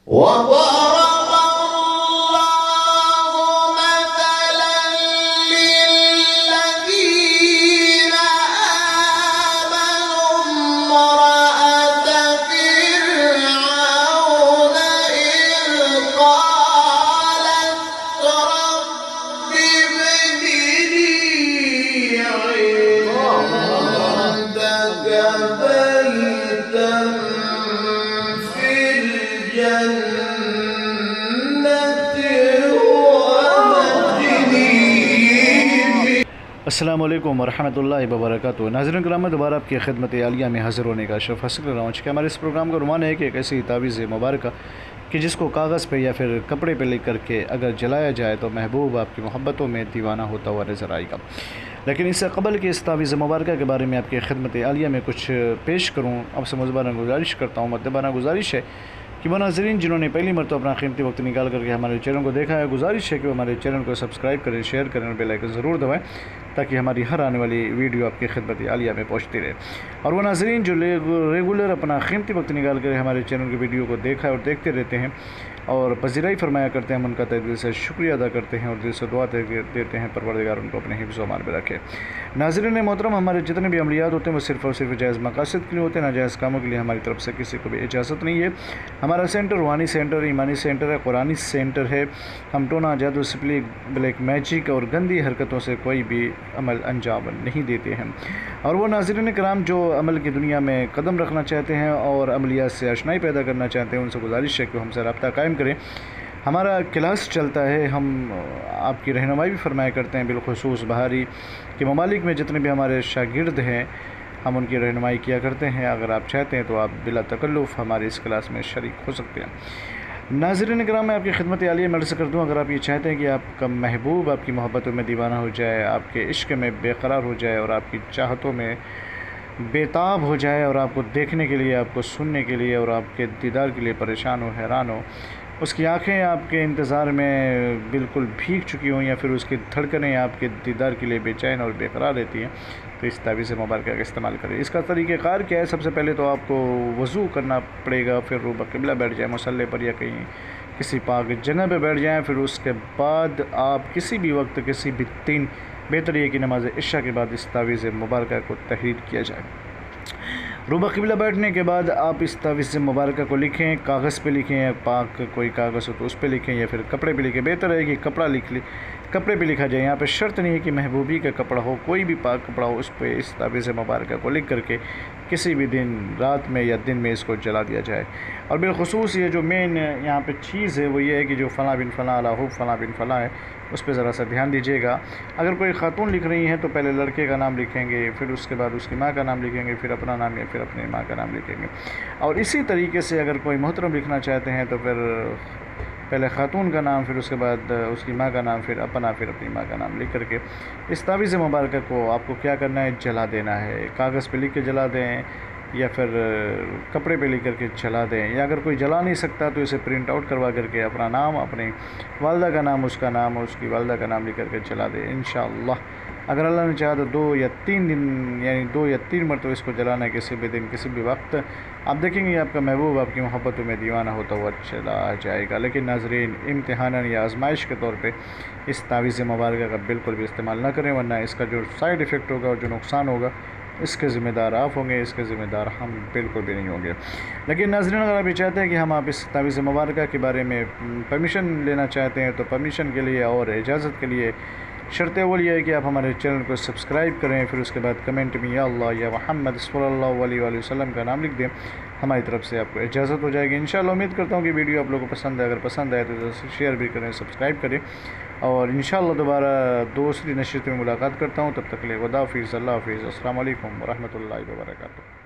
وضرب الله مثلا للذين آمنوا امرأة فرعون إذ قالت رب ابن لي عندك بيتا في الجنة ونجني السلام علیکم ورحمۃ اللہ وبرکاتہ۔ ناظرین کرام، میں دوبارہ آپ کی خدمت عالیہ میں حاضر ہونے کا شرف حاصل کر رہا ہوں کہ ہمارے اس پروگرام کا عنوان ہے کہ ایک ایسی تعویذ مبارکہ کہ جس کو کاغذ پہ یا پھر کپڑے پہ لکھ کر کے اگر جلایا جائے تو محبوب آپ کی محبتوں میں دیوانہ ہوتا ہوا نظر آئے گا۔ لیکن اس سے قبل کہ اس تعویذ مبارکہ کے بارے میں آپ کی خدمت عالیہ میں کچھ پیش کروں، آپ سے مزبانہ گزارش کرتا ہوں، مدبانہ گزارش ہے کہ وہ ناظرین جنہوں نے پہلی مرتبہ اپنا قیمتی وقت نکال کر کے ہمارے چینل کو دیکھا ہے، گزارش ہے کہ وہ ہمارے چینل کو سبسکرائب کریں، شیئر کریں اور بیل آئیکن ضرور دبائیں تاکہ ہماری ہر آنے والی ویڈیو آپ کی خدمت عالیہ میں پہنچتی رہے۔ اور وہ ناظرین جو ریگولر اپنا قیمتی وقت نکال کر ہمارے چینل کی ویڈیو کو دیکھا اور دیکھتے رہتے ہیں اور پذیرائی فرمایا کرتے ہیں، ہم ان کا تہ دل سے شکریہ ادا کرتے ہیں اور دل سے دعا دیتے ہیں پروردگار ان کو اپنے حفظ و امان میں رکھے۔ ناظرین محترم، ہمارے جتنے بھی عملیات ہوتے ہیں وہ صرف اور صرف جائز مقاصد کے لیے ہوتے ہیں، ناجائز کاموں کے لیے ہماری طرف سے کسی کو بھی اجازت نہیں ہے۔ ہمارا سینٹر روحانی سینٹر، ایمانی سینٹر ہے، قرآنی سینٹر ہے۔ ہم ٹونا، جادو، سپلی، بلیک میجک اور گندی حرکتوں سے کوئی بھی عمل انجام نہیں دیتے ہیں۔ اور وہ ناظرین کرام جو عمل کی دنیا میں قدم رکھنا چاہتے ہیں اور عملیات سے آشنائی پیدا کرنا چاہتے ہیں، ان سے گزارش ہے کہ ہم سے رابطہ قائم کریں۔ ہمارا کلاس چلتا ہے، ہم آپ کی رہنمائی بھی فرمایا کرتے ہیں، بالخصوص باہری کے ممالک میں جتنے بھی ہمارے شاگرد ہیں ہم ان کی رہنمائی کیا کرتے ہیں۔ اگر آپ چاہتے ہیں تو آپ بلا تکلف ہماری اس کلاس میں شریک ہو سکتے ہیں۔ ناظرین کرام، میں آپ کی خدمت عالیہ میں عرض کر دوں، اگر آپ یہ چاہتے ہیں کہ آپ کا محبوب آپ کی محبتوں میں دیوانہ ہو جائے، آپ کے عشق میں بے قرار ہو جائے اور آپ کی چاہتوں میں بےتاب ہو جائے اور آپ کو دیکھنے کے لیے، آپ کو سننے کے لیے اور آپ کے دیدار کے لیے پریشان ہو، حیران ہو، اس کی آنکھیں آپ کے انتظار میں بالکل بھیگ چکی ہوں یا پھر اس کی دھڑکنیں آپ کے دیدار کے لیے بے چین اور بے قرار رہتی ہیں، تو اس تعویذ مبارکہ کا استعمال کریں۔ اس کا طریقہ کار کیا ہے؟ سب سے پہلے تو آپ کو وضو کرنا پڑے گا، پھر روبہ قبلہ بیٹھ جائیں مصلی پر یا کہیں کسی پاک جگہ پہ بیٹھ جائیں، پھر اس کے بعد آپ کسی بھی وقت کسی بھی دن، بہتر یہ کہ نماز عشاء کے بعد اس تعویذ مبارکہ کو تحریر کیا جائے۔ روبہ قبلہ بیٹھنے کے بعد آپ اس تعویذ مبارکہ کو لکھیں، کاغذ پہ لکھیں یا پاک کوئی کاغذ ہو تو اس پہ لکھیں یا پھر کپڑے پہ لکھیں۔ بہتر ہے کہ کپڑے پہ لکھا جائے۔ یہاں پہ شرط نہیں ہے کہ محبوبی کا کپڑا ہو، کوئی بھی پاک کپڑا ہو، اس پہ اس تعویذ مبارکہ کو لکھ کر کے کسی بھی دن، رات میں یا دن میں اس کو جلا دیا جائے۔ اور بالخصوص یہ جو مین یہاں پہ چیز ہے وہ یہ ہے کہ جو فلاں بن فلاں علی حب فلاں بن فلاں ہے، اس پہ ذرا سا دھیان دیجیے گا۔ اگر کوئی خاتون لکھ رہی ہیں تو پہلے لڑکے کا نام لکھیں گے، پھر اس کے بعد اس کی ماں کا نام لکھیں گے، پھر اپنا نام یا پھر اپنی ماں کا نام لکھیں گے۔ اور اسی طریقے سے اگر کوئی محترم لکھنا چاہتے ہیں تو پھر پہلے خاتون کا نام، پھر اس کے بعد اس کی ماں کا نام، پھر اپنا، پھر اپنی ماں کا نام لکھ کر کے اس تعویذ مبارکہ کو آپ کو کیا کرنا ہے؟ جلا دینا ہے۔ کاغذ پہ لکھ کے جلا دیں یا پھر کپڑے پہ لکھ کر کے جلا دیں، یا اگر کوئی جلا نہیں سکتا تو اسے پرنٹ آؤٹ کروا کر کے اپنا نام، اپنی والدہ کا نام، اس کا نام اور اس کی والدہ کا نام لکھ کر کے جلا دیں انشاءاللہ۔ اگر اللہ نے چاہا تو 2 یا 3 دن، یعنی 2 یا 3 مرتبہ اس کو جلانا ہے، کسی بھی دن، کسی بھی وقت، آپ دیکھیں گے آپ کا محبوب آپ کی محبتوں میں دیوانہ ہوتا ہوا چلا جائے گا۔ لیکن ناظرین، امتحاناً یا آزمائش کے طور پہ اس تعویذ مبارکہ کا بالکل بھی استعمال نہ کریں، ورنہ اس کا جو سائیڈ ایفیکٹ ہوگا اور جو نقصان ہوگا اس کے ذمہ دار آپ ہوں گے، اس کے ذمہ دار ہم بالکل بھی نہیں ہوں گے۔ لیکن ناظرین، اگر آپ یہ چاہتے ہیں کہ ہم آپ اس تعویذ مبارکہ کے بارے میں پرمیشن لینا چاہتے ہیں تو پرمیشن کے لیے اور اجازت کے لیے شرط اول یہ ہے کہ آپ ہمارے چینل کو سبسکرائب کریں، پھر اس کے بعد کمنٹ میں یا اللہ یا محمد صلی اللہ علیہ وآلہ وسلم کا نام لکھ دیں، ہماری طرف سے آپ کو اجازت ہو جائے گی انشاءاللہ۔ امید کرتا ہوں کہ ویڈیو آپ لوگوں کو پسند ہے، اگر پسند آئے تو شیئر بھی کریں، سبسکرائب کریں، اور انشاءاللہ دوبارہ دوسری نشست میں ملاقات کرتا ہوں۔ تب تک کے لیے خدا حافظ، اللہ حافظ، السلام علیکم ورحمۃ اللہ وبرکاتہ۔